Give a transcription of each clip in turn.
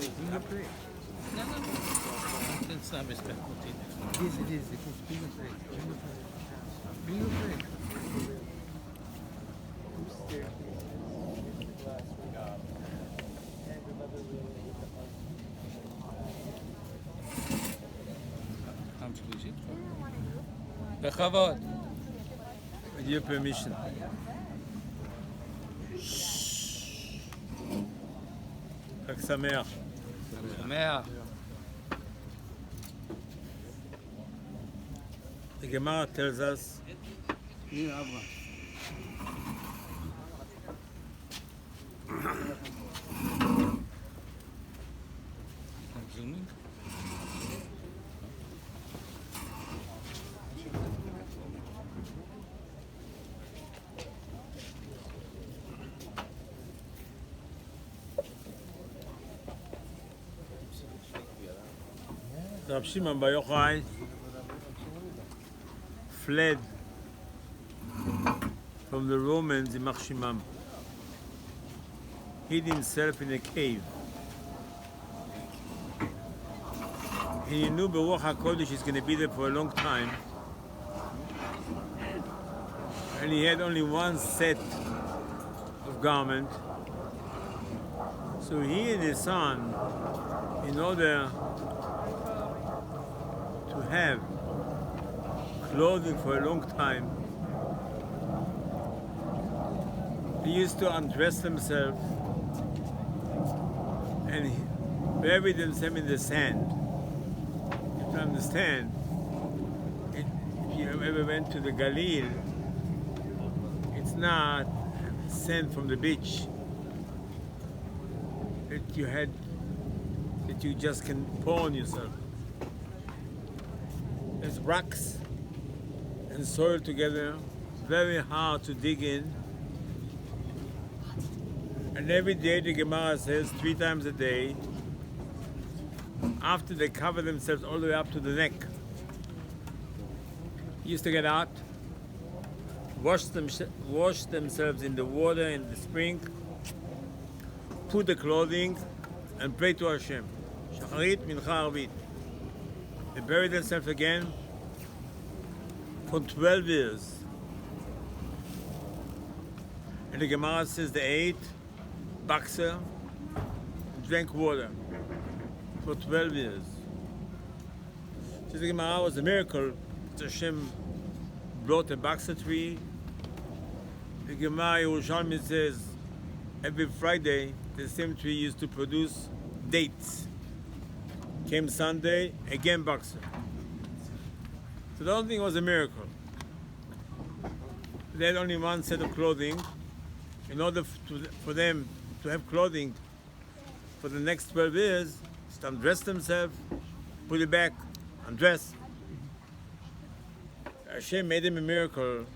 Finger plate. No, no, no. It's not responsibility. It is. It is finger plate. Finger plate. Finger plate. פעם שלישית. בכבוד. With your permission. חג שמח. שמח. The Gemara tells us זומינג? Rabbi Shimon Bar Yochai fled from the Romans in Machshimam, hid himself in a cave. He knew Beruach HaKodesh is going to be there for a long time, and he had only one set of garment. So he and his son, in order to have clothing for a long time, he used to undress themselves and bury themselves in the sand. You have to understand, if you ever went to the Galil, it's not sand from the beach that you just can pour on yourself. There's rocks and soil together, very hard to dig in. And every day the Gemara says 3 times a day, after they cover themselves all the way up to the neck, used to get out, wash themselves in the water in the spring, put the clothing, and pray to Hashem. Shacharit, Mincha, Arvit. They bury themselves again for 12 years. And the Gemara says they ate bakser, drank water for 12 years. Says the Gemara was a miracle that Hashem brought a bakser tree. The Gemara Yerushalmi says every Friday the same tree used to produce dates. Came Sunday, again bakser. So the whole thing was a miracle. They had only one set of clothing. In order for them to have clothing for the next 12 years, just undress themselves, put it back, undress. Hashem made them a miracle.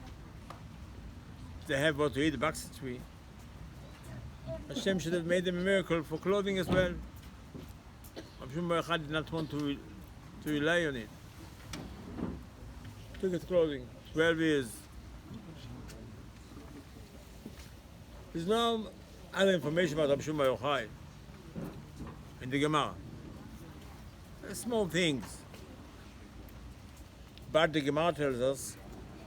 They have what to eat, the bakser tree. Hashem should have made them a miracle for clothing as well. Rabbi Shimon Bar Yochai did not want to rely on it. Took his clothing, 12 years. There's no other information about Rabbi Shimon Bar Yochai in the Gemara. They're small things. But the Gemara tells us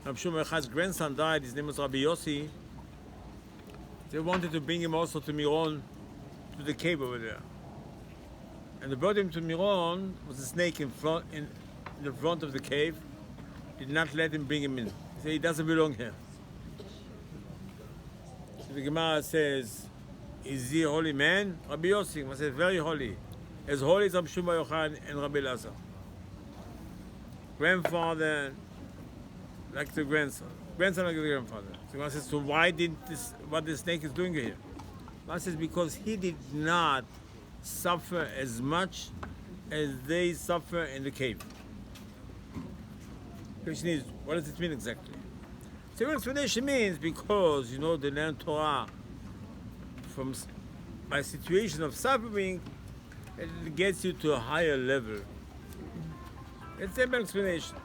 Rabbi Shimon Bar Yochai's grandson died, his name was Rabbi Yossi. They wanted to bring him also to Miron, to the cave over there. And they brought him to Miron, was a snake in the front of the cave. Did not let him bring him in. He said he doesn't belong here. So the Gemara says, is he a holy man? Rabbi Yossi was very holy. As holy as Rabbi Shimon Bar Yochai and Rabbi Elazar. Grandfather like the grandson. Grandson like the grandfather. So the Gemara says, so why did what the snake is doing here? The Gemara says, because he did not suffer as much as they suffer in the cave. The question is, what does it mean exactly? So the explanation means because, they learn Torah by situation of suffering, it gets you to a higher level. It's a simple explanation.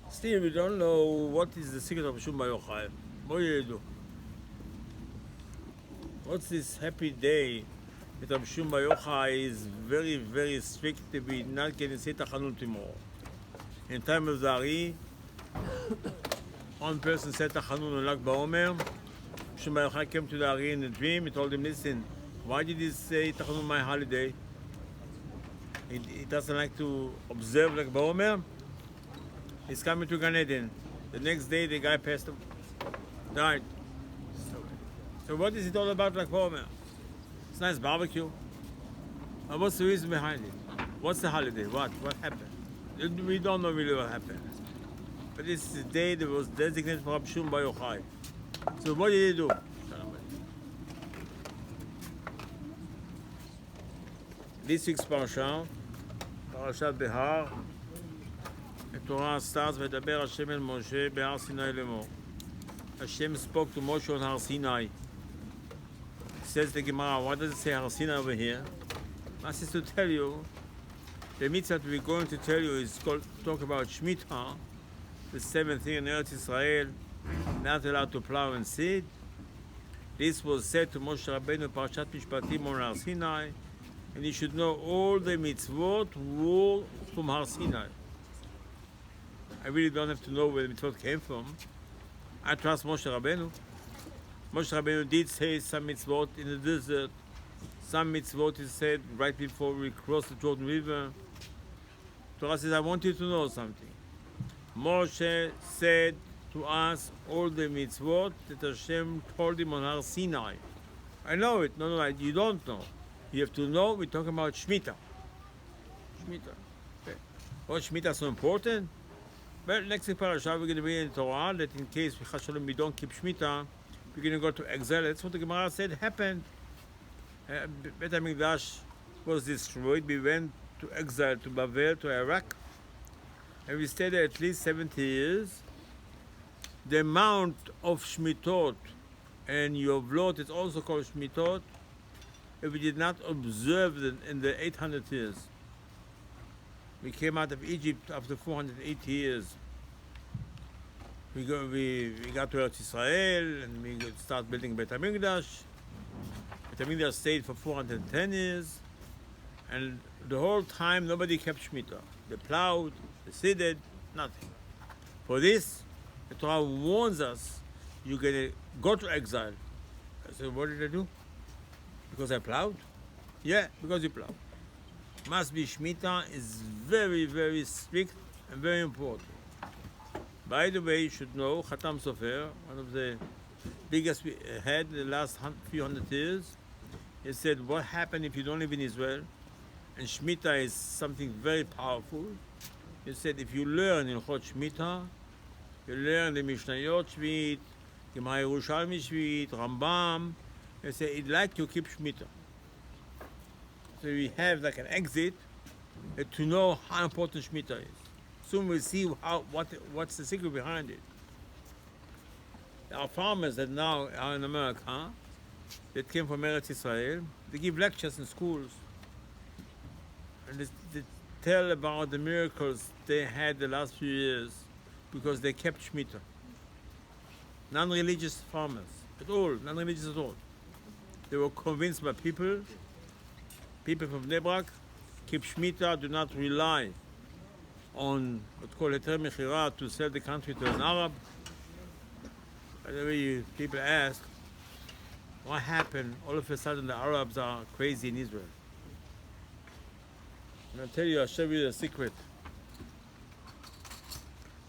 Still, we don't know what is the secret of Shimon Bar Yochai. What do you do? what's this happy day that Rabbi Shimon Bar Yochai is very, very strict that we not getting say tachanun tomorrow. In time of Zari, one person said tachanun on Lag BaOmer. Shimon Bar Yochai came to the Ari in a dream. He told him, listen, why did he say tachanun my holiday? He doesn't like to observe Lag BaOmer. He's coming to Gan Eden. The next day, the guy passed him, died. So what is it all about, Lag BaOmer? It's nice barbecue. And what's the reason behind it? What's the holiday? What happened? We don't know really what happened. But it's the day that was designated for Rabbi Shimon Bar Yochai. So what did he do? This week's parasha, Parashat Behar, the Torah starts with V'daber Hashem el Moshe behar Sinai lemor. Hashem spoke to Moshe on Har Sinai. Says the Gemara, why does it say Har Sinai over here? I says to tell you, the mitzvah that we're going to tell you is called talk about Shemitah, the seventh thing in Eretz Israel, not allowed to plow and seed. This was said to Moshe Rabbeinu Parashat Mishpatim on Har Sinai, and you should know all the mitzvot were from Har Sinai. I really don't have to know where the mitzvot came from. I trust Moshe Rabbeinu. Moshe Rabbeinu did say some mitzvot in the desert. Some mitzvot is said right before we cross the Jordan River. Torah says, I want you to know something. Moshe said to us all the mitzvot that Hashem told him on Har Sinai. I know it. No, you don't know. You have to know we're talking about Shemitah. Shemitah. Okay. Why is Shemitah so important? Well, next parasha we're going to read in Torah that in case we don't keep Shemitah, we're going to go to exile. That's what the Gemara said happened. Bet HaMikdash was destroyed. We went to exile to Babel, to Iraq, and we stayed there at least 70 years. The amount of Shmitot and Yovlot is also called Shmitot. If we did not observe them in the 800 years. We came out of Egypt after 480 years. We got to Eretz Israel and we started building Bet HaMikdash. Bet HaMikdash stayed for 410 years, and the whole time nobody kept Shemitah. They plowed, they seeded, nothing. For this, the Torah warns us, you're going to go to exile. I said, what did I do? Because I plowed? Yeah, because you plowed. Must be Shemitah is very, very strict and very important. By the way, you should know, Khatam Sofer, one of the biggest we had in the last few hundred years, he said, what happened if you don't live in Israel? And Shemitah is something very powerful. He said, if you learn in Chot Shemitah, you learn the Mishnayot Shvit, Gemara Yerushalmi Shvit, Rambam, he said, it's like you keep Shemitah. So we have like an exit to know how important Shemitah is. Soon we'll see what's the secret behind it. Our farmers that now are in America, that came from Eretz Israel, they give lectures in schools. And they tell about the miracles they had the last few years because they kept Shemitah. Non-religious farmers, non-religious at all. They were convinced by people from Bnei Brak, keep Shemitah, do not rely on what's called Heter Mechira to sell the country to an Arab. By the way, people ask, what happened? All of a sudden the Arabs are crazy in Israel. And I'll tell you, I'll show you the secret.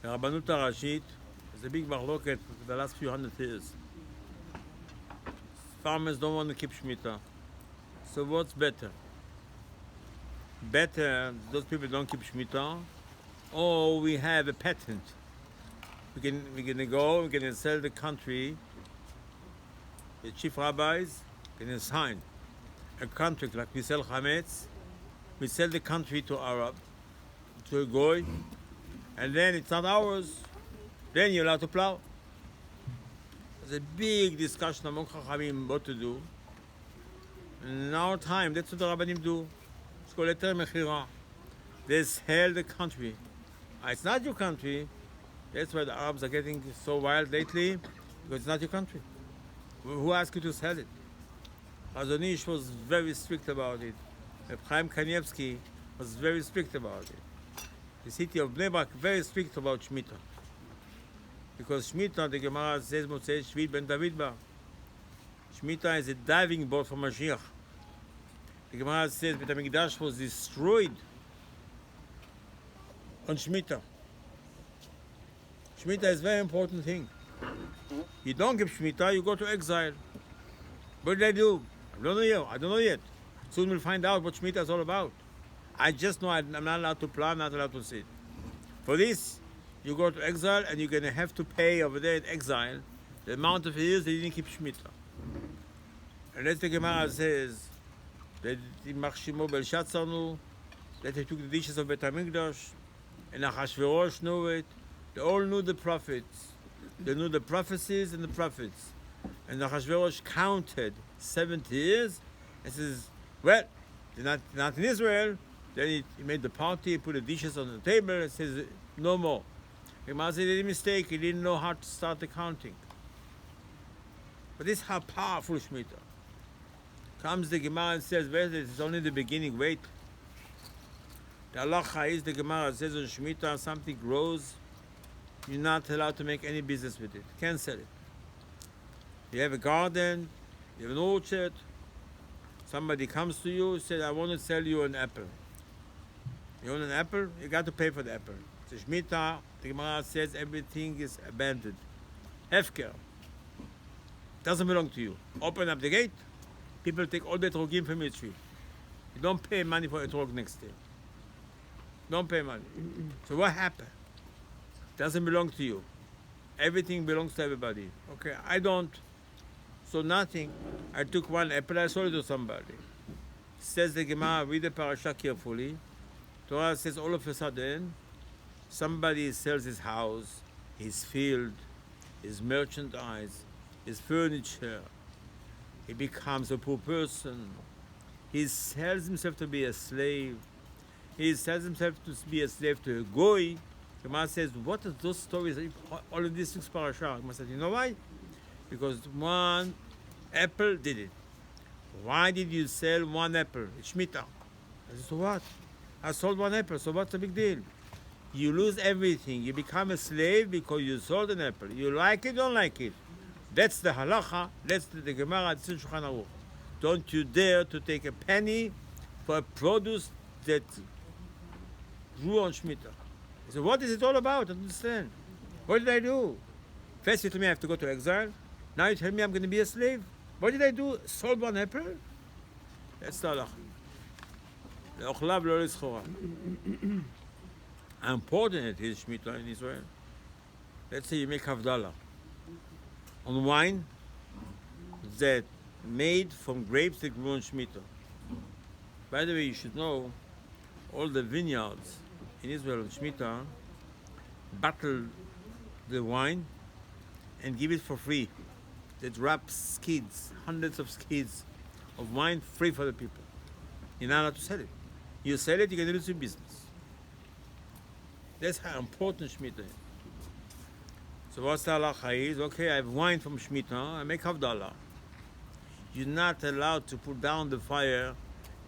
The Rabbanut HaRashit is a big machloket for the last few hundred years. Farmers don't want to keep Shemitah. So what's better? Better those people don't keep Shemitah, or we have a patent. We're going to sell the country. The chief rabbis can sign a contract like we sell chametz. We sell the country to Arab, to a goy, and then it's not ours. Then you're allowed to plow. There's a big discussion among Chachamim what to do. In our time, that's what the Rabbanim do. It's called Heter Mechira. They sell the country. It's not your country. That's why the Arabs are getting so wild lately, because it's not your country. Who asked you to sell it? Chazon Ish was very strict about it. Reb Chaim Kanievsky was very strict about it. The city of Bnei Brak very strict about Shemitah. Because Shemitah, the Gemara says, Motzei Shvit ben David ba. Shemitah is a diving board for Mashiach. The Gemara says Beit HaMikdash was destroyed on Shemitah. Shemitah is a very important thing. You don't give Shemitah, you go to exile. What did I do? I don't know yet. I don't know yet. Soon we'll find out what Shemitah is all about. I just know I'm not allowed to plant, not allowed to sit. For this, you go to exile and you're going to have to pay over there in exile the amount of years that you didn't keep Shemitah. And as the Gemara says, that Mach Shemo Belshazzar knew, that they took the dishes of Beit HaMikdash, and Achashverosh knew it. They all knew the prophets. They knew the prophecies and the prophets. And Achashverosh counted 70 years and says, well, they're not in Israel. Then he made the party, he put the dishes on the table and says, no more. The Gemara said he did a mistake, he didn't know how to start the counting. But this is how powerful Shemitah. Comes the Gemara and says, well, this is only the beginning, wait. The halacha is, the Gemara says on Shemitah, something grows, you're not allowed to make any business with it. Can't sell it. You have a garden, you have an orchard, somebody comes to you, says, I want to sell you an apple. You want an apple? You got to pay for the apple. So Shemitah, the Gemara says, everything is abandoned. Hefker. Doesn't belong to you. Open up the gate, people take all the etrogim from your tree. You don't pay money for etrog next year. Don't pay money. So what happened? Doesn't belong to you. Everything belongs to everybody. Okay, I don't. So nothing. I took one apple, I sold it to somebody. Says the Gemara, read the parasha carefully. Torah says all of a sudden, somebody sells his house, his field, his merchandise, his furniture. He becomes a poor person. He sells himself to be a slave. He sells himself to be a slave to a goy. The Gemara says, what are those stories? All of these things parasha. The Gemara says, you know why? Because one apple did it. Why did you sell one apple? It's Shemitah. I said, so what? I sold one apple, so what's the big deal? You lose everything. You become a slave because you sold an apple. You like it, don't like it. That's the halacha. That's the Gemara. It's in Shulchan Aruch. Don't you dare to take a penny for a produce that grew on Shemitah. So what is it all about? I don't understand. What did I do? First you told me I have to go to exile. Now you tell me I'm going to be a slave. What did I do? Sold one apple? That's the halacha. L'ochlav lo l'schora. How important it is Shemitah in Israel. Let's say you make havdalah on wine that made from grapes that grew on Shemitah. By the way, you should know all the vineyards in Israel on Shemitah bottle the wine and give it for free. They drop skids, hundreds of skids of wine free for the people. You're not allowed to sell it. You sell it, you're going to lose your business. That's how important Shemitah is. So what's the halacha is? Okay, I have wine from Shemitah, I make havdalah. You're not allowed to put down the fire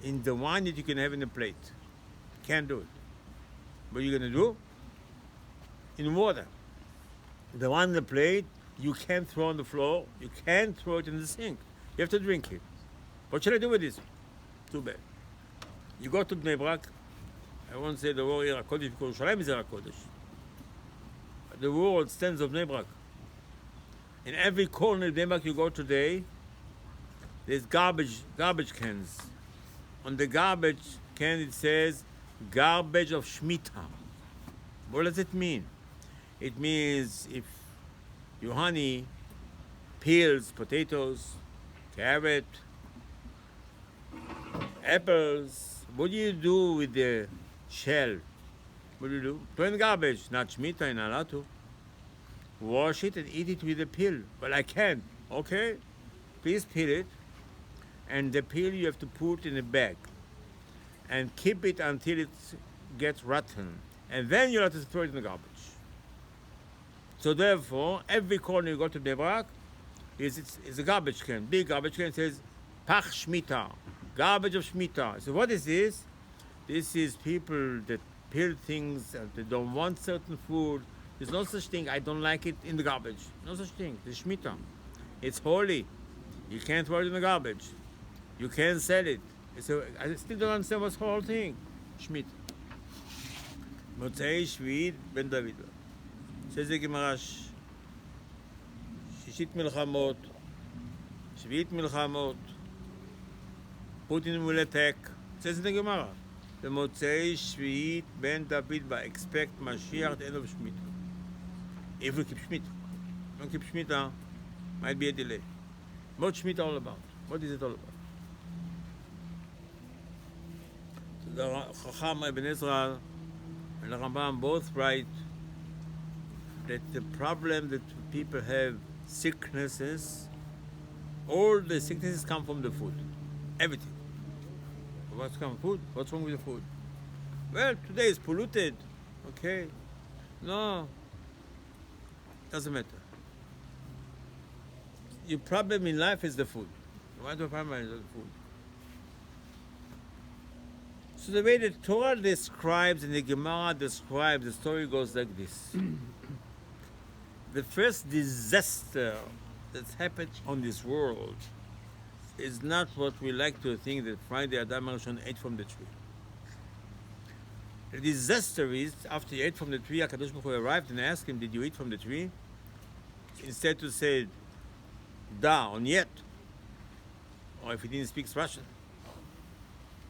in the wine that you can have in a plate. You can't do it. What are you going to do? In water. The wine in the plate, you can't throw on the floor. You can't throw it in the sink. You have to drink it. What should I do with this? Too bad. You go to Bnei Brak. I won't say the word Ira Kodesh because Yerushalayim is Ira Kodesh. The world stands of Bnei Brak. In every corner of Bnei Brak you go today, there's garbage cans. On the garbage can it says garbage of Shemitah. What does it mean? It means if Yohani peels potatoes, carrot, apples, what do you do with the shell? What do you do? Throw in the garbage. Not Shemitah, you're not allowed to. Wash it and eat it with a peel. Well, I can't. Okay, please peel it. And the peel you have to put in a bag and keep it until it gets rotten. And then you have to throw it in the garbage. So therefore, every corner you go to Bnei Brak is a garbage can. Big garbage can says Pach Shmita, garbage of Shmita. So what is this? This is people that peel things and they don't want certain food. There's no such thing. I don't like it in the garbage. No such thing. It's Shmita. It's holy. You can't throw it in the garbage. You can't sell it. So I still don't understand what's the whole thing. Shmita. מוצאי שביעית בן דוד. שזה גמרא שישית מלחמות, שביעית מלחמות, פוטין מול attack. זה the גמרא. במוצאי שביעית בן דוד expect Mashiach at the end of Shemitah. If we keep Shemitah. Don't keep Shemitah, might be a delay. What's Shemitah all about? What is it all about? The Chacham Ibn Ezra and the Rambam both write that the problem that people have sicknesses, all the sicknesses come from the food. Everything. What's come from food? What's wrong with the food? Well, today is polluted. Okay. No. Doesn't matter. Your problem in life is the food. What the problem is the food? So the way the Torah describes and the Gemara describes, the story goes like this. The first disaster that's happened on this world is not what we like to think that Friday Adam Rishon ate from the tree. The disaster is after he ate from the tree, HaKadosh Baruch Hu arrived and asked him, did you eat from the tree? Instead to say, da, or niet, or if he didn't speak Russian.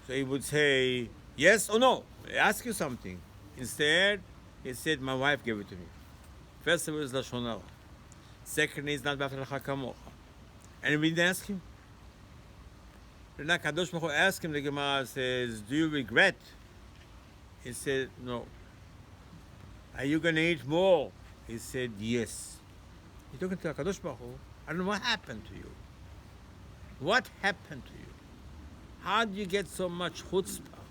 So he would say, yes or no. I ask you something. Instead, he said, my wife gave it to me. First of all, is Lashon Hara. Second is not B'Afalecha Kamocha. And we didn't ask him. Then Kadosh Baruch Hu asked him, the Gemara says, do you regret? He said, no. Are you going to eat more? He said, yes. He's talking to Kadosh Baruch Hu. I don't know what happened to you. What happened to you? How do you get so much chutzpah?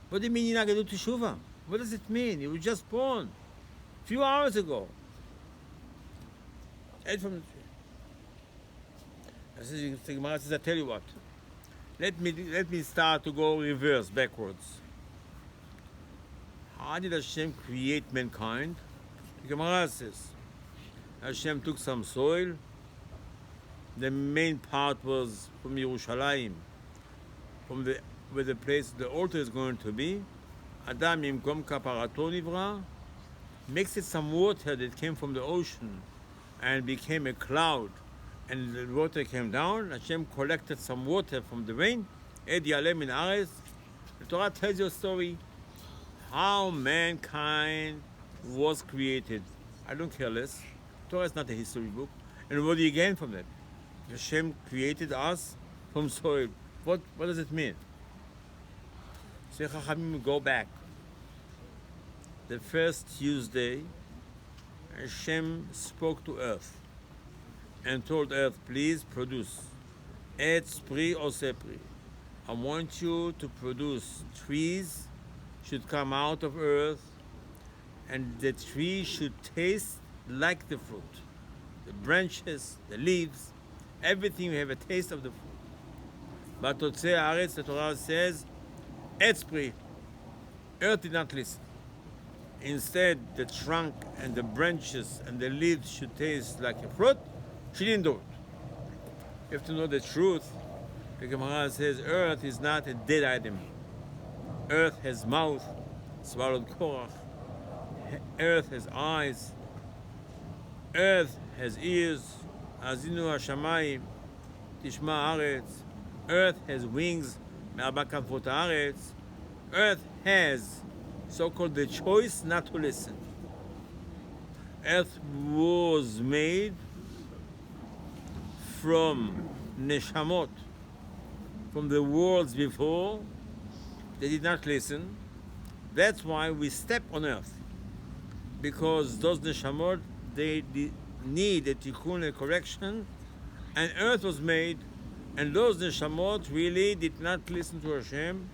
What do you mean you're not going to do teshuvah? What does it mean? You were just born a few hours ago. Ate from the tree. The Gemara says, I tell you what. Let me start to go reverse, backwards. How did Hashem create mankind? The Gemara says, Hashem took some soil. The main part was from Yerushalayim, from where the place the altar is going to be. Adam yimkom kaparato nivra, mixed some water that came from the ocean and became a cloud, and the water came down. Hashem collected some water from the rain. Ed yalem min aretz. The Torah tells you a story how mankind was created. I don't care less. Torah is not a history book. And what do you gain from that? Hashem created us from soil. What does it mean? So Chachamim go back. The first Tuesday, Hashem spoke to earth and told earth, please produce. Etz pri ose pri. I want you to produce. Trees should come out of earth and the tree should taste like the fruit. The branches, the leaves, everything we have a taste of the fruit. But Totzei Haaretz, the Torah says, Etz pri. Earth did not listen. Instead, the trunk and the branches and the leaves should taste like a fruit. She didn't do it. You have to know the truth. The Gemara says, earth is not a dead item. Earth has mouth, swallowed Korach. Earth has eyes. Earth has ears. Azinu hashamayim, tishma haaretz. Earth has wings. Me'arba kanfot haaretz. Earth has so-called the choice not to listen. Earth was made from neshamot, from the worlds before. They did not listen. That's why we step on earth, because those neshamot, they need a tikkun, a correction, and earth was made, and those neshamot really did not listen to Hashem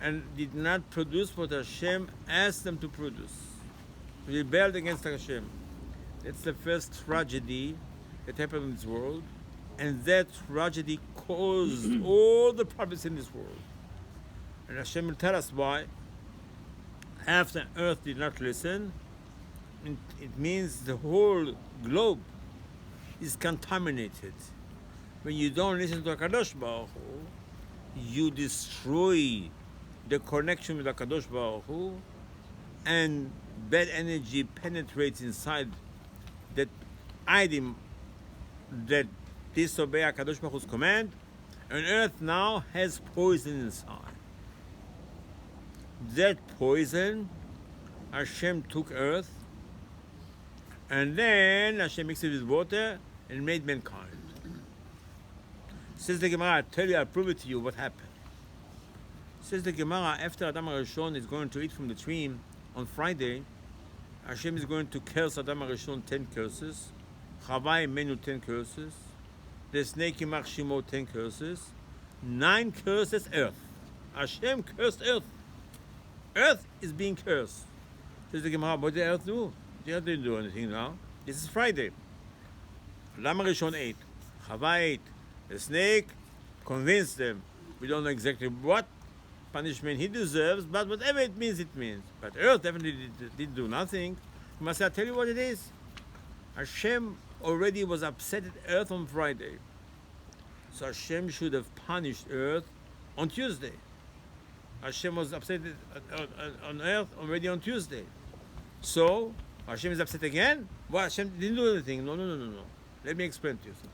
and did not produce what Hashem asked them to produce. They rebelled against Hashem. That's the first tragedy that happened in this world. And that tragedy caused all the problems in this world. And Hashem will tell us why. After earth did not listen, it means the whole globe is contaminated. When you don't listen to HaKadosh Baruch Hu, you destroy the connection with HaKadosh Baruch Hu, and bad energy penetrates inside that item that disobey HaKadosh Baruch Hu's command, and earth now has poison inside. That poison, Hashem took earth, and then Hashem mixed it with water and made mankind. Says the Gemara, I tell you, I'll prove it to you what happened. Says the Gemara, after Adam HaRishon is going to eat from the tree on Friday, Hashem is going to curse Adam HaRishon 10 curses, Chava Imenu 10 curses, the snake Yimach Shimo 10 curses, 9 curses earth. Hashem cursed earth. Earth is being cursed. Says the Gemara, what did the earth do? The earth didn't do anything now. This is Friday. Adam HaRishon ate, Chava ate. The snake convinced them. We don't know exactly what punishment he deserves, but whatever it means, it means. But earth definitely didn't do nothing. You must say, I'll tell you what it is. Hashem already was upset at earth on Friday. So Hashem should have punished earth on Tuesday. Hashem was upset on earth already on Tuesday. So Hashem is upset again? Well, Hashem didn't do anything. No. Let me explain to you something.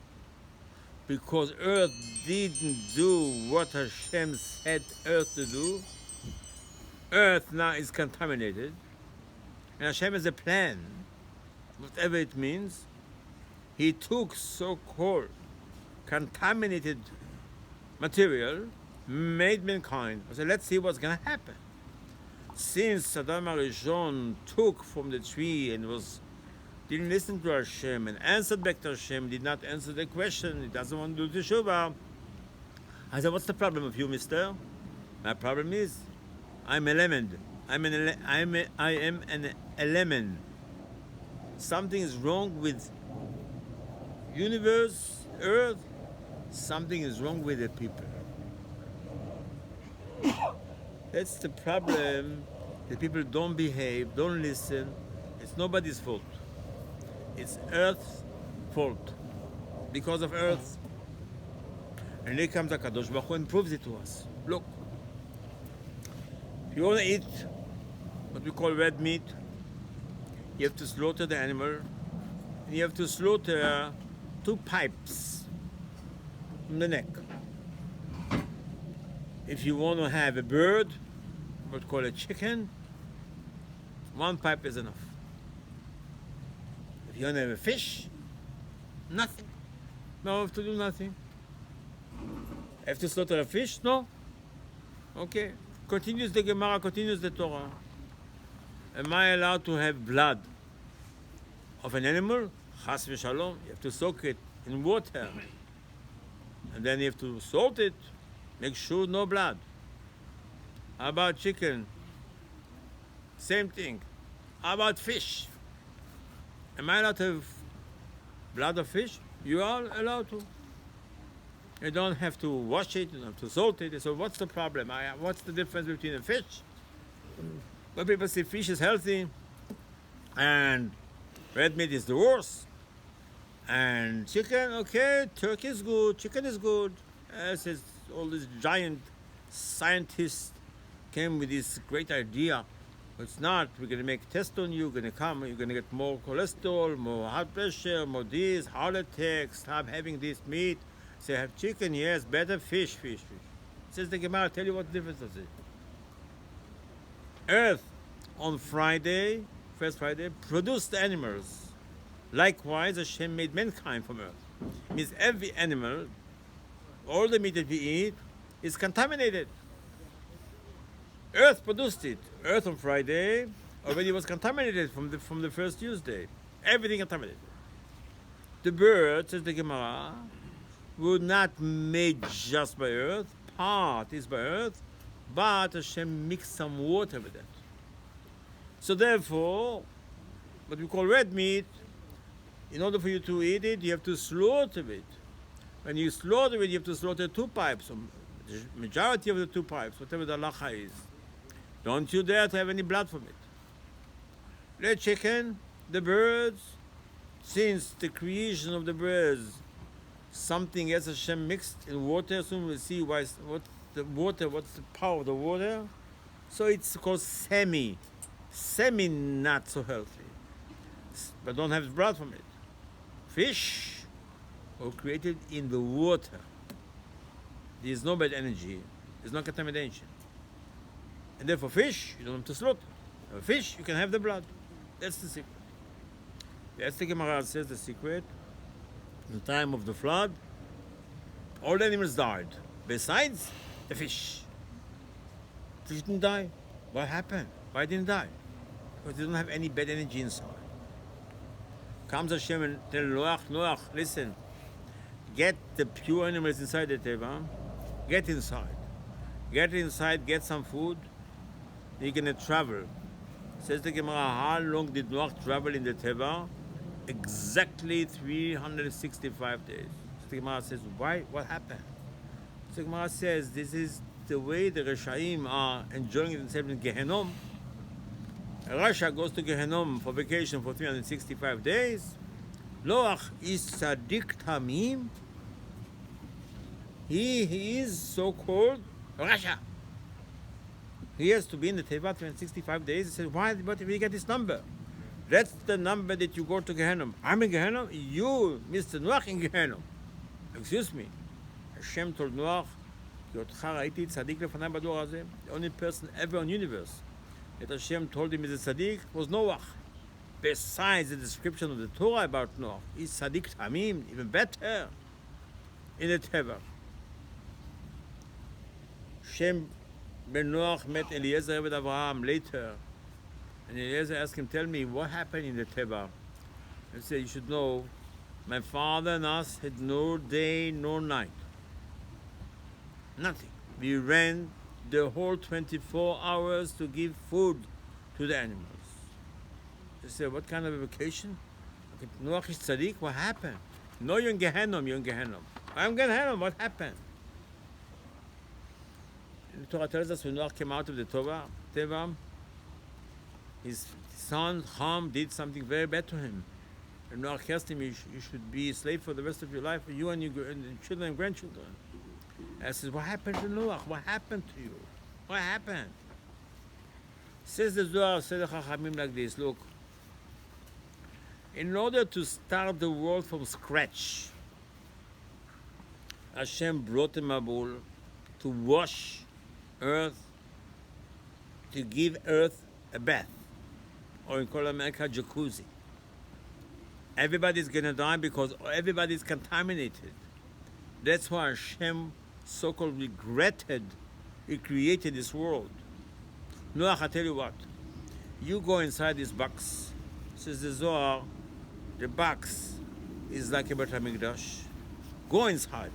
Because earth didn't do what Hashem said earth to do, earth now is contaminated, and Hashem has a plan, whatever it means. He took so-called contaminated material, made mankind. I said, let's see what's going to happen. Since Adam HaRishon took from the tree and didn't listen to Hashem and answered back to Hashem, did not answer the question, he doesn't want to do teshuvah. I said, what's the problem with you, mister? My problem is, I'm an element. I am an element. Something is wrong with universe, earth. Something is wrong with the people. That's the problem. The people don't behave, don't listen. It's nobody's fault. It's Earth's fault. Because of Earth. And here comes HaKadosh Baruch Hu and proves it to us. Look. If you want to eat what we call red meat, you have to slaughter the animal. And you have to slaughter 2 pipes from the neck. If you want to have a bird, what we call a chicken, 1 pipe is enough. If you want to have a fish, nothing. No, I have to do nothing. I have to slaughter a fish? No. Okay. Continues the Gemara, continues the Torah. Am I allowed to have blood of an animal? Chas v'shalom. You have to soak it in water. And then you have to salt it. Make sure no blood. How about chicken? Same thing. How about fish? Am I allowed to have blood of fish? You are allowed to. You don't have to wash it, you don't have to salt it. So what's the problem? What's the difference between a fish? Well, people say fish is healthy and red meat is the worst. And chicken, okay, turkey is good, chicken is good. As all these giant scientists came with this great idea. It's not. We're going to make a test on you. You're going to get more cholesterol, more heart pressure, more this, heart attacks. Stop having this meat. Say, have chicken, yes, better fish. Says the Gemara, tell you what difference is it. Earth on Friday, first Friday, produced animals. Likewise, Hashem made mankind from earth. It means every animal, all the meat that we eat, is contaminated. Earth produced it. Earth on Friday already was contaminated from the first Tuesday. Everything contaminated. The bird, says the Gemara, were not made just by earth. Part is by earth, but Hashem mixed some water with it. So therefore, what we call red meat, in order for you to eat it, you have to slaughter it. When you slaughter it, you have to slaughter 2 pipes, or the majority of the 2 pipes, whatever the halacha is. Don't you dare to have any blood from it. The chicken, the birds, since the creation of the birds, something else Hashem mixed in water. Soon we'll see what's the power of the water. So it's called semi not so healthy, but don't have blood from it. Fish were created in the water. There is no bad energy. There's no contamination. And therefore fish, you don't have to slaughter. A fish, you can have the blood. That's the secret. That's the Gemara says the secret. In the time of the flood, all the animals died, besides the fish. Fish didn't die. What happened? Why didn't die? Because they don't have any bad energy inside. Comes Hashem and tells Noach, listen, get the pure animals inside the teva. Get inside. Get inside, get some food. You're going to travel. Says the Gemara, how long did Noach travel in the teva? Exactly 365 days. The Gemara says, why? What happened? The Gemara says, this is the way the Reshaim are enjoying themselves in Gehenom. Rasha goes to Gehenom for vacation for 365 days. Noach is Tzaddik Tamim. He is so-called Rasha. He has to be in the Teva 365 days. He says, why? But if we get this number, that's the number that you go to Gehenom. I'm in Gehenom. You, Mr. Noach, in Gehenom. Excuse me. Hashem told Noach, the only person ever in the universe that Hashem told him is a tzaddik was Noach. Besides the description of the Torah about Noach, he's tzaddik tamim, even better, in the Teva. Shem ben Noach met Eliezer with Abraham later, and Eliezer asked him, tell me, what happened in the Teva? He said, you should know, my father and us had no day, no night. Nothing. We ran the whole 24 hours to give food to the animals. They said, what kind of a vacation? Noach is tzaddik, what happened? No, you're in Gehenom, you're in Gehenom. I'm in Gehenom, what happened? The Torah tells us when Noach came out of the Teva, his son Ham did something very bad to him. And Noach asked him, you should be a slave for the rest of your life, you and your children and grandchildren. And I says, what happened to Noach? What happened to you? What happened? Says the Zohar, says the Chachamim like this, look, in order to start the world from scratch, Hashem brought a Mabul to wash earth, to give earth a bath, or in Kol America, jacuzzi. Everybody's gonna die because everybody's contaminated. That's why Hashem so-called regretted He created this world. Noach, I tell you what, you go inside this box, says the Zohar, the box is like a Bet HaMikdash. Go inside.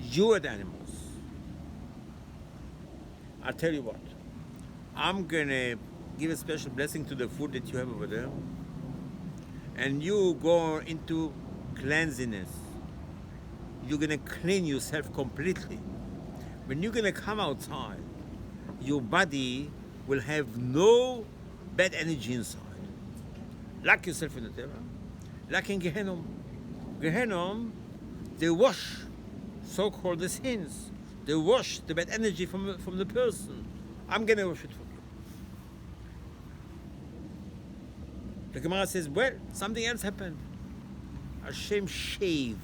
You are the animals. I tell you what, I'm gonna give a special blessing to the food that you have over there, and you go into cleanliness. You're gonna clean yourself completely. When you're gonna come outside, your body will have no bad energy inside. Lock yourself in the Teva. Like in Gehenom. Gehenom, they wash so-called the sins. They wash the bad energy from the person. I'm gonna wash it for you. The Gemara says, well, something else happened. Hashem shaved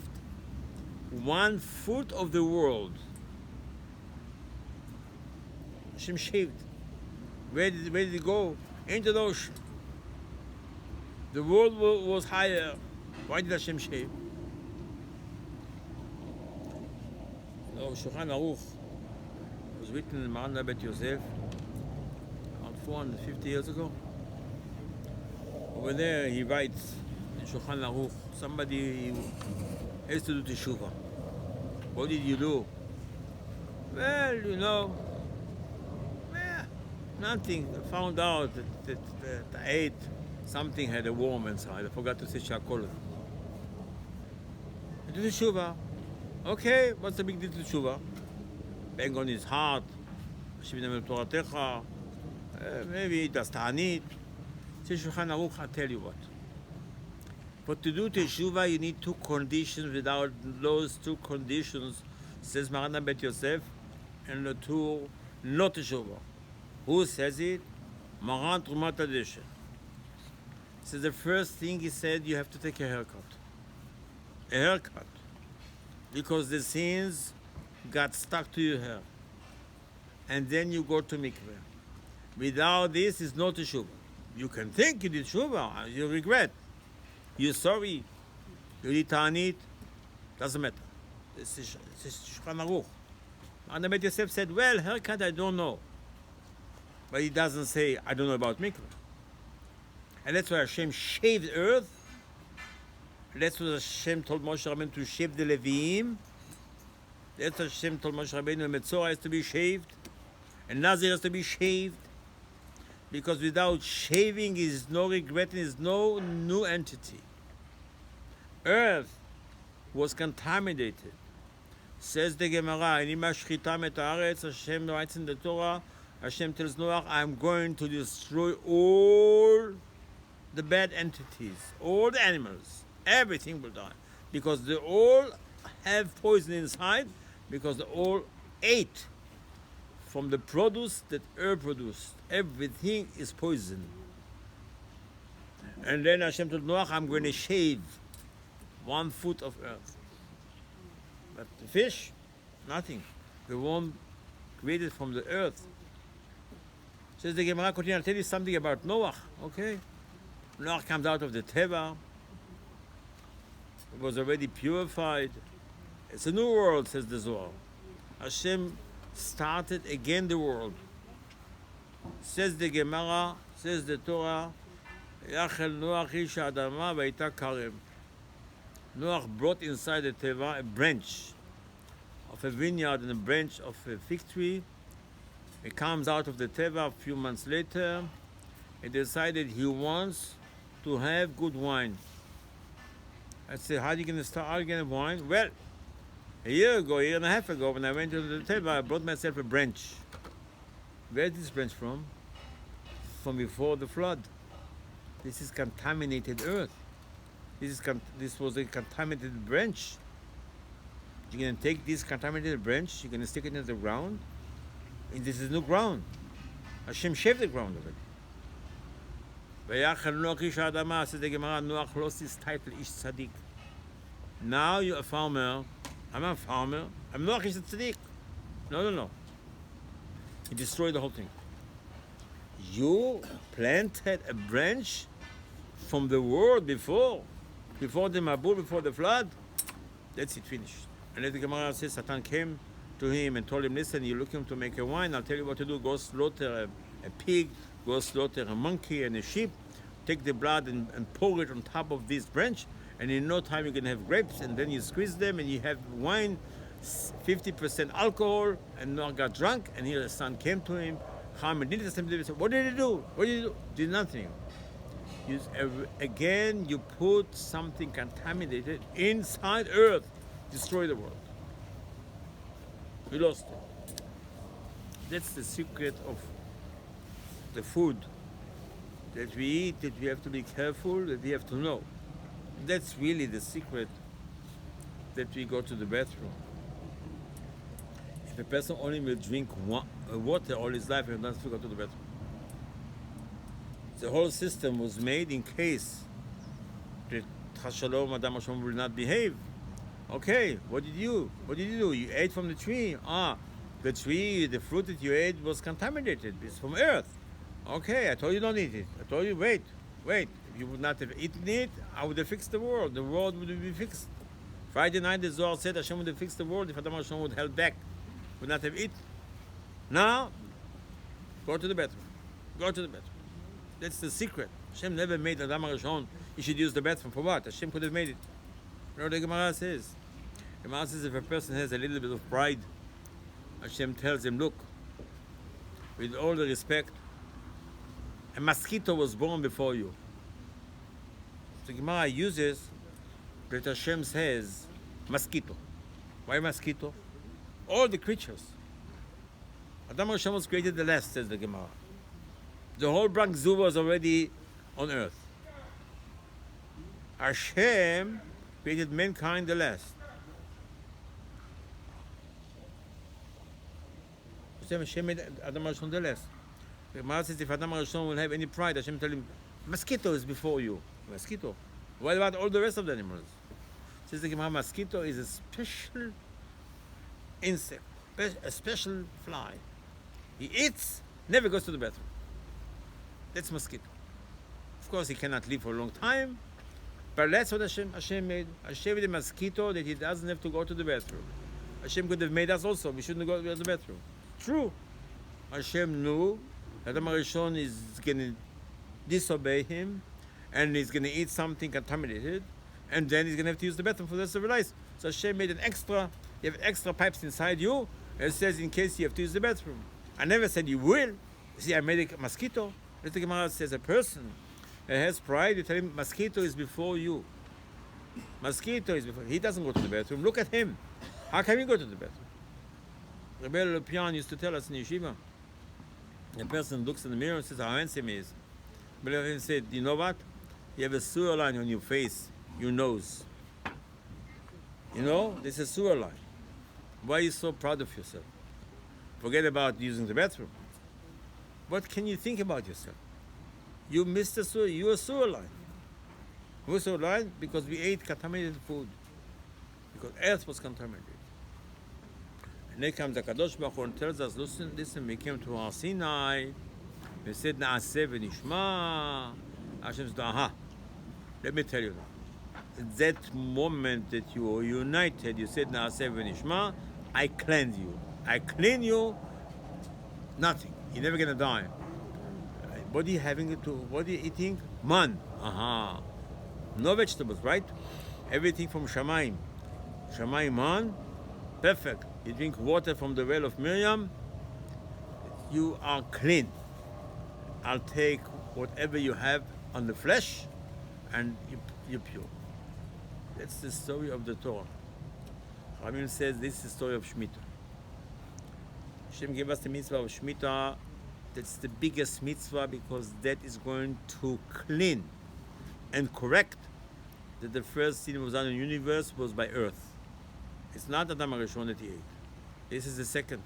1 foot of the world. Hashem shaved. Where did it go? Into the ocean. The world was higher. Why did Hashem shave? No, Shulchan Aruch was written in Maran Bet Yosef about 450 years ago. Over there, he writes in Shulchan Aruch, somebody has to do teshuvah. What did you do? Well, you know, nothing. I found out that I ate something had a worm inside. I forgot to say shakol. I did teshuvah. Okay, what's the big deal to tshuva? Bang on his heart. Maybe that's ta'anit. Say Shulchan Aruch, I'll tell you what. But to do teshuva, you need two conditions. Without those two conditions, says Marana Bet Yosef, and the two not teshuva. Who says it? Maran Trumat Adeshe. So the first thing he said, you have to take a haircut. A haircut. Because the sins got stuck to your hair. And then you go to mikveh. Without this, it's not teshuva. You can think you did teshuva, you regret. You're sorry. You did ta'anit. Doesn't matter. This is Shulchan Aruch. And the Bet Yosef said, well, haircut I don't know. But he doesn't say, I don't know about mikveh. And that's why Hashem shaved earth. That's what Hashem told Moshe Rabbeinu to shave the Leviim. That's what Hashem told Moshe Rabbeinu, Metzorah has to be shaved. And Nazir has to be shaved. Because without shaving is no regret, is no new entity. Earth was contaminated. Says the Gemara, Hashem writes in the Torah, Hashem tells Noach, I'm going to destroy all the bad entities, all the animals, everything will die. Because they all have poison inside, because they all ate from the produce that earth produced. Everything is poison. And then Hashem told Noach, I'm going to shave 1 foot of earth. But the fish, nothing. The worm created from the earth. Says the Gemara, continue, I'll tell you something about Noach, okay? Noach comes out of the Teva. It was already purified. It's a new world, says the Zohar. Hashem started again the world. Says the Gemara, says the Torah, Yachel Noach ish adama v'ayita karem. Noach brought inside the Teva a branch of a vineyard and a branch of a fig tree. It comes out of the Teva a few months later. He decided he wants to have good wine. I said, how are you going to start arguing wine? Well, a year and a half ago, when I went to the Teva, I brought myself a branch. Where is this branch from? From before the flood. This is contaminated earth. This was a contaminated branch. You're going to take this contaminated branch, you're going to stick it in the ground, and this is new ground. Hashem shaved the ground of it. V'yachal Noach ish adama, says the Gemara, Noach lost his title, Ish Tzaddik. Now you're a farmer. I'm a farmer. I'm Noach ish Tzaddik. No. He destroyed the whole thing. You planted a branch from the world before the Mabul, before the flood. That's it, finished. And then the Gemara says, Satan came to him and told him, listen, you're looking to make a wine, I'll tell you what to do. Go slaughter a pig, go slaughter a monkey and a sheep, take the blood and pour it on top of this branch, and in no time you're going to have grapes, and then you squeeze them and you have wine, 50% alcohol, and Noah got drunk, and here the son came to him, what did he do? Did nothing. Again, you put something contaminated inside earth, destroy the world. We lost it. That's the secret of the food that we eat, that we have to be careful, that we have to know. That's really the secret that we go to the bathroom. If a person only will drink water all his life, he doesn't go to the bathroom. The whole system was made in case that Shalom Adam Hashem will not behave. Okay, what did you do? You ate from the tree. The tree, the fruit that you ate was contaminated. It's from earth. Okay, I told you don't eat it. I told you, wait. If you would not have eaten it, I would have fixed the world. The world would be fixed. Friday night, the Zohar said Hashem would have fixed the world if Adam Hashem would have held back, would not have eaten. Now, go to the bathroom. That's the secret. Hashem never made Adam Hashem. He should use the bathroom for what? Hashem could have made it. You know what the Gemara says? The Gemara says if a person has a little bit of pride, Hashem tells him, look, with all the respect, a mosquito was born before you. The Gemara uses that Hashem says mosquito. Why mosquito? All the creatures. Adam Rishon was created the last, says the Gemara. The whole Bronx Zoo was already on earth. Hashem created mankind the last. Hashem made Adam Rishon the last. The Gemara says if Adam Rishon will have any pride, Hashem tell him, mosquito is before you. Mosquito. What about all the rest of the animals? Says the Gemara, mosquito is a special insect, a special fly. He eats, never goes to the bathroom. That's mosquito. Of course, he cannot live for a long time, but that's what Hashem made. Hashem made a mosquito that he doesn't have to go to the bathroom. Hashem could have made us also. We shouldn't go to the bathroom. True. Hashem knew that Adam Rishon is going to disobey him, and he's going to eat something contaminated, and then he's going to have to use the bathroom for the rest of his life. So Hashem made you have extra pipes inside you, and it says in case you have to use the bathroom. I never said you will. See, I made a mosquito. The Gemara says a person that has pride, you tell him mosquito is before you. Mosquito is before. He doesn't go to the bathroom. Look at him. How can he go to the bathroom? Rabbi Aderet used to tell us in yeshiva. A person looks in the mirror and says how handsome he is. Rabbi Aderet said, you know what? You have a sewer line on your face, your nose. You know, this is a sewer line. Why are you so proud of yourself? Forget about using the bathroom. What can you think about yourself? You missed the sewer, you're a sewer line. We're a sewer line because we ate contaminated food. Because earth was contaminated. And then comes the Kadosh Baruch Hu and tells us, listen, we came to Har Sinai. We said, Na'aseh v'nishma. Hashem said, aha. Let me tell you now. At that moment that you were united, you said, Na'aseh v'nishma, I cleanse you. I clean you, nothing. You're never going to die. What are you having to, what are you eating? Man. Aha. No vegetables, right? Everything from Shamayim. Shamayim man, perfect. You drink water from the well of Miriam, you are clean. I'll take whatever you have on the flesh and you're pure. That's the story of the Torah. Rabbi says this is the story of Shemitah. Hashem gave us the mitzvah of Shemitah. That's the biggest mitzvah because that is going to clean and correct that the first sin was done in the universe was by earth. It's not Adam Rishon that he ate. This is the second.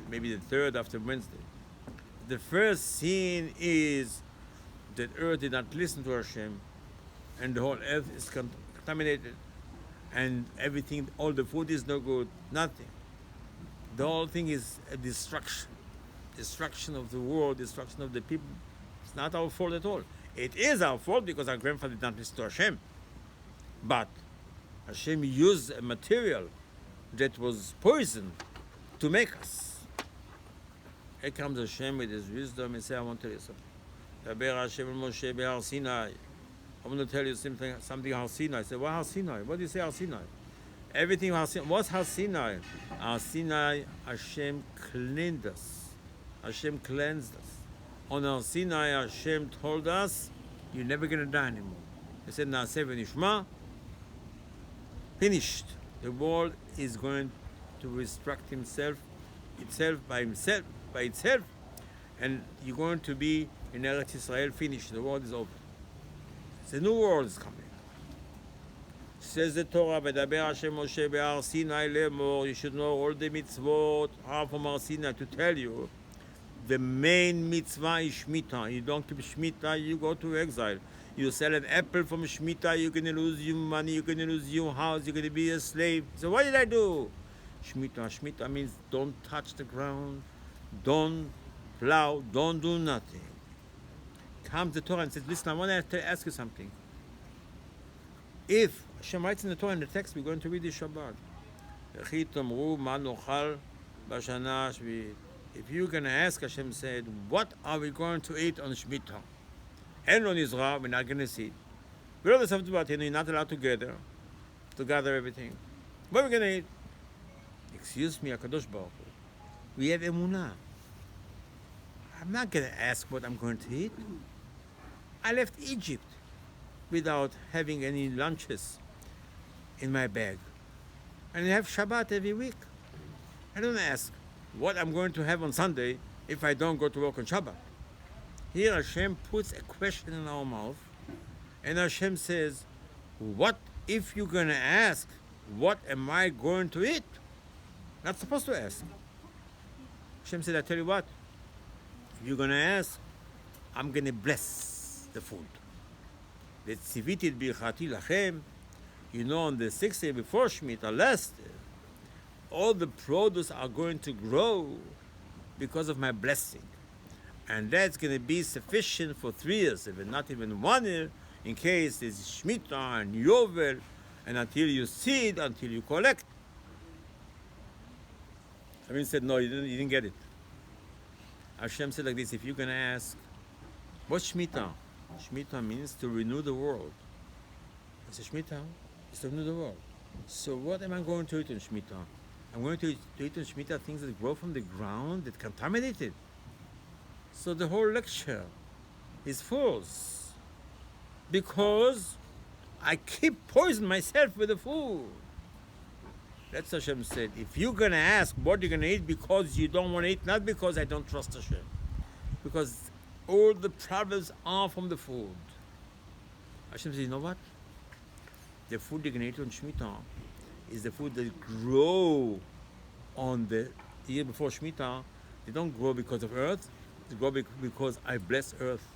Maybe the third after Wednesday. The first sin is that earth did not listen to Hashem and the whole earth is contaminated and everything, all the food is no good, nothing. The whole thing is a destruction. Destruction of the world, destruction of the people. It's not our fault at all. It is our fault because our grandfather did not listen to Hashem. But Hashem used a material that was poison to make us. Here comes Hashem with his wisdom and says, I want to tell you something. Daber Hashem el Moshe be'Har Sinai. I want to tell you something Har Sinai. I said, what Har Sinai? What do you say Har Sinai? Everything Har Sinai. What's Har Sinai? Har Sinai, Hashem cleaned us. Hashem cleansed us. On Har Sinai, Hashem told us, you're never going to die anymore. He said, Na'aseh v'nishma. Finished. The world is going to restruct by itself, and you're going to be in Eretz Israel finished. The world is over. The new world is coming. Says the Torah, "V'daber Hashem Moshe be'Har Sinai lemor." You should know all the mitzvot from Har Sinai to tell you. The main mitzvah is Shemitah. You don't keep Shemitah, you go to exile. You sell an apple from Shemitah, you're going to lose your money, you're going to lose your house, you're going to be a slave. So what did I do? Shemitah. Shemitah means don't touch the ground, don't plow, don't do nothing. Comes the Torah and says, listen, I want to ask you something. If Hashem writes in the Torah in the text, we're going to read this Shabbat. If you're going to ask, Hashem said, what are we going to eat on Shemitah? And on Israel, we're not going to see. We're not allowed to gather everything. What are we going to eat? Excuse me, HaKadosh Baruch Hu. We have emunah. I'm not going to ask what I'm going to eat. I left Egypt without having any lunches. in my bag. And I have Shabbat every week. I don't ask what I'm going to have on Sunday if I don't go to work on Shabbat. Here Hashem puts a question in our mouth, and Hashem says, what if you're going to ask, what am I going to eat? Not supposed to ask. Hashem said, I tell you what, if you're going to ask, I'm going to bless the food. V'tzivitit birchati lachem. You know, on the 6th day before Shemitah, last day, all the produce are going to grow because of my blessing. And that's going to be sufficient for 3 years, even not even 1 year, in case there's Shemitah and Yovel, and until you seed, until you collect. I mean, said, no, you didn't get it. Hashem said like this, if you're going to ask, what's Shemitah? Shemitah means to renew the world. I said, Shemitah is to renew the world. So what am I going to eat on Shemitah? I'm going to eat on Shemitah things that grow from the ground, that contaminated. So the whole lecture is false. Because I keep poisoning myself with the food. That's what Hashem said. If you're going to ask what you're going to eat because you don't want to eat, not because I don't trust Hashem. Because all the problems are from the food. Hashem says, you know what? The food you're going to eat on Shemitah is the food that grow on the year before Shemitah. They don't grow because of earth. They grow because I bless earth.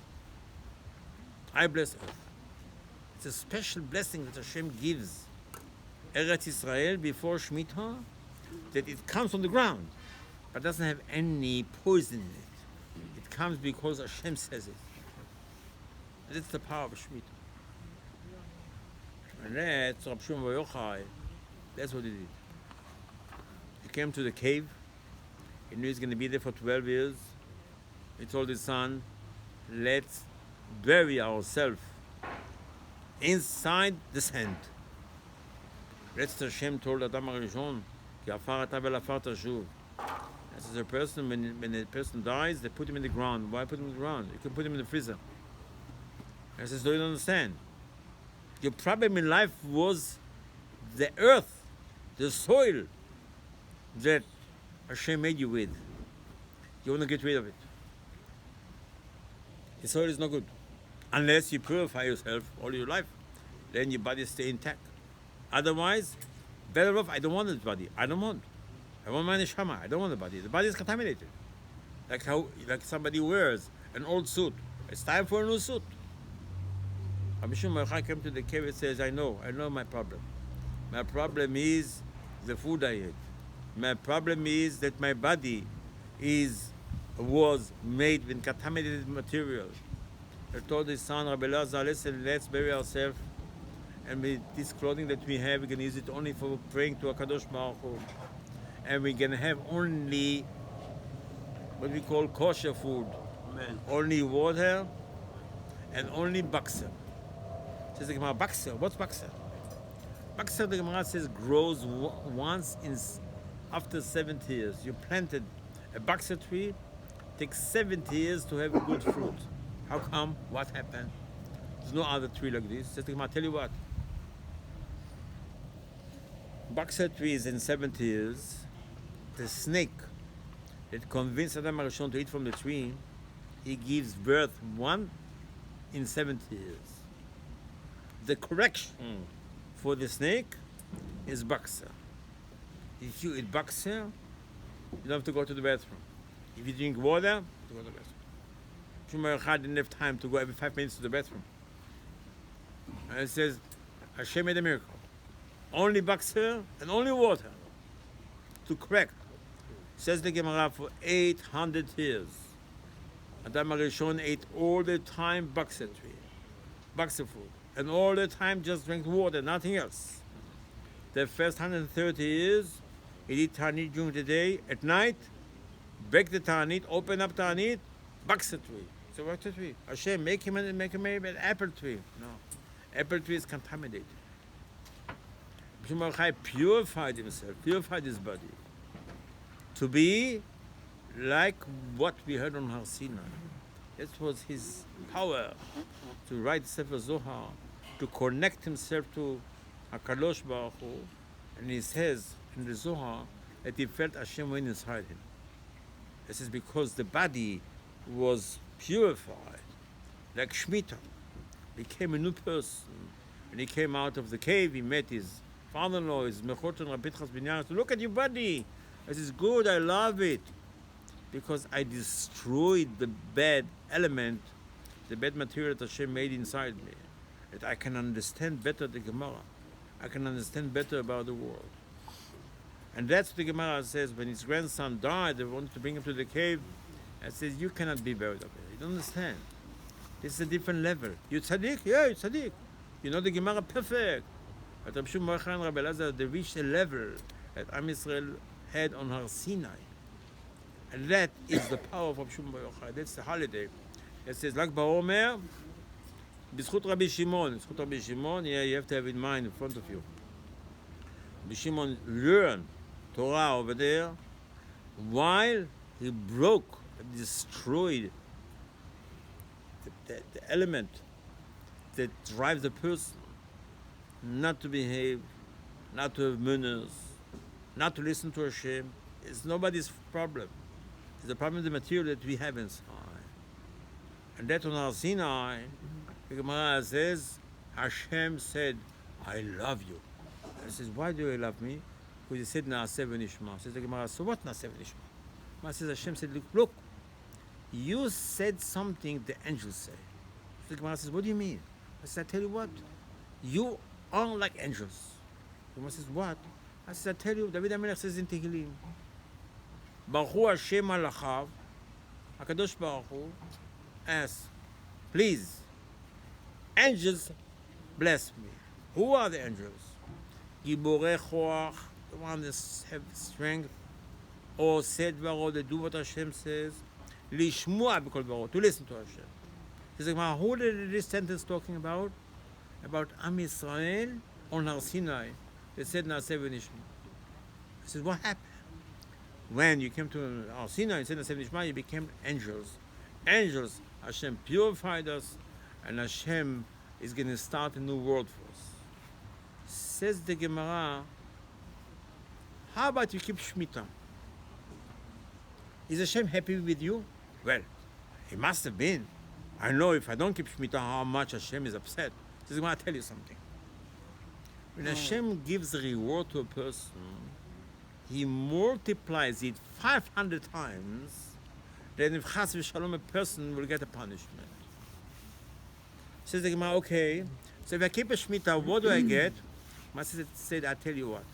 I bless earth. It's a special blessing that Hashem gives Eretz Israel before Shemitah, that it comes from the ground, but doesn't have any poison in it. It comes because Hashem says it. That's the power of Shemitah. And that's Rabbi Shimon Bar Yochai. That's what he did. He came to the cave. He knew he's going to be there for 12 years. He told his son, let's bury ourselves inside the sand. Letzter Hashem told Adam HaRishon, Ki afar ata ve'lafar tashuv. This is a person, when a person dies, they put him in the ground. Why put him in the ground? You can put him in the freezer. I says, no, you don't understand. Your problem in life was the earth, the soil that Hashem made you with. You want to get rid of it. The soil is no good. Unless you purify yourself all your life, then your body stay intact. Otherwise, better off, I don't want this body. I don't want. I want my neshama. I don't want the body. The body is contaminated. Like somebody wears an old suit. It's time for a new suit. Rabbi Shimon Bar Yochai came to the cave and says, I know my problem. My problem is the food I ate. My problem is that my body was made with contaminated material. He told his son, Rabbi Elazar, listen, let's bury ourselves. And with this clothing that we have, we can use it only for praying to HaKadosh Baruch Hu. And we're going to have only what we call kosher food. Amen. Only water and only bakser. Says the Gemara, bakser, what's bakser? Bakser, the Gemara says, grows once after 70 years. You planted a bakser tree, takes 70 years to have good fruit. How come? What happened? There's no other tree like this. Says the Gemara, tell you what. Bakser tree is in 70 years. The snake that convinced Adam HaRishon to eat from the tree, he gives birth one in 70 years. The correction for the snake is bakser. If you eat bakser, you don't have to go to the bathroom. If you drink water, you go to the bathroom. Shimon Bar Yochai didn't have time to go every 5 minutes to the bathroom. And it says, Hashem made a miracle. Only bakser and only water to correct. Says the Gemara, for 800 years. Adam HaRishon ate all the time bakser food. And all the time just drank water, nothing else. The first 130 years, he did Ta'anit during the day. At night, break the Ta'anit, open up Ta'anit, bakser tree. So what's the tree? Hashem, make him an apple tree. No. Apple tree is contaminated. Shimon Bar Yochai purified himself, purified his body to be like what we heard on Har Sinai. That was his power to write Sefer Zohar, to connect himself to HaKadosh Baruch Hu, and he says in the Zohar that he felt Hashem went inside him. This is because the body was purified, like Shemitah, became a new person. When he came out of the cave, he met his father-in-law, his Mechoton Rabbi Aderet. Look at your body. This is good, I love it. Because I destroyed the bad element, the bad material that Hashem made inside me. That I can understand better the Gemara. I can understand better about the world. And that's what the Gemara says. When his grandson died, they wanted to bring him to the cave. And says, you cannot be buried up there. You don't understand. This is a different level. You tzaddik? Yeah, you tzaddik. You know the Gemara perfect. But Rabbi Shimon Bar Yochai and Rabbi Elazar, they reached a level that Am Yisrael had on Har Sinai. And that is the power of Rabbi Shimon Bar Yochai. That's the holiday. It says, like OMER, B'zchut Rabbi Shimon. B'zchut Rabbi Shimon, yeah, you have to have in mind in front of you. Rabbi Shimon learned Torah over there while he broke and destroyed the element that drives the person not to behave, not to have manners, not to listen to Hashem. It's nobody's problem. It's the problem of the material that we have inside. And that on Har Sinai, the Gemara says, Hashem said, I love you. And he says, why do you love me? Because he said, Naaseh v'nishma. Says the Gemara, so what Naaseh v'nishma? Gemara says, Hashem said, look, you said something the angels say. So the Gemara says, what do you mean? I said, I tell you what, you are like angels. The Gemara says, what? I said, I tell you, David HaMelech says in Tehillim, Baruch Hu Hashem Malachav, HaKadosh Baruch Hu, asks, please, angels bless me. Who are the angels? Giborei Choach, the one that have strength, or said Varo, they do what Hashem says, Lishmua b'kol Varo, to listen to Hashem. He says, who did this sentence talking about? About Am Yisrael on Har Sinai. They said Naaseh v'nishma. He says, what happened? When you came to Har Sinai and said Naaseh v'nishma, you became angels. Angels, Hashem purified us, and Hashem is going to start a new world for us. Says the Gemara, how about you keep Shemitah? Is Hashem happy with you? Well, he must have been. I know if I don't keep Shemitah, how much Hashem is upset. Says, I'm going to tell you something. When Hashem gives a reward to a person, he multiplies it 500 times. Then if Chas v'Shalom a person will get a punishment. Says the Gemara, okay, so if I keep a Shemitah, what do I get? Masih said, I tell you what.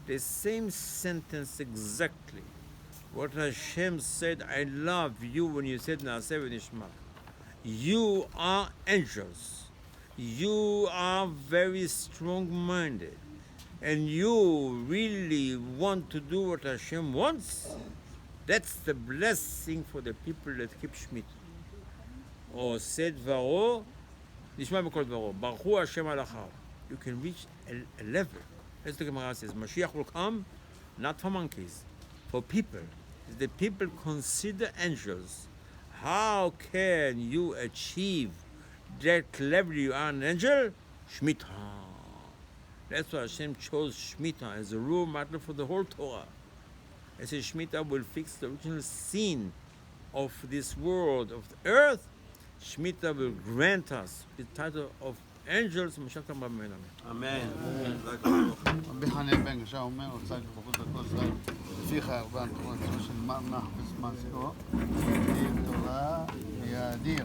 The same sentence exactly. What Hashem said, I love you when you said Naaseh v'nishma. You are angels. You are very strong-minded. And you really want to do what Hashem wants. That's the blessing for the people that keep Shemitah. Or said Varo, Nishma b'kol Varo, Baruch Hu Hashem Alachav. You can reach a level. As the Gemara says, Mashiach will come, not for monkeys, for people. If the people consider angels, how can you achieve that level? You are an angel? Shemitah. That's why Hashem chose Shemitah as a rule matter for the whole Torah. It says Shemitah will fix the original sin of this world, of the earth. Shemitah will grant us the title of angels. Amen. רבי חניה בן גשה אומר, רוצה לפחות הכל ישראל, לפיך הרבה המקומות של מה נחפש מעשו, תורה יאדיר.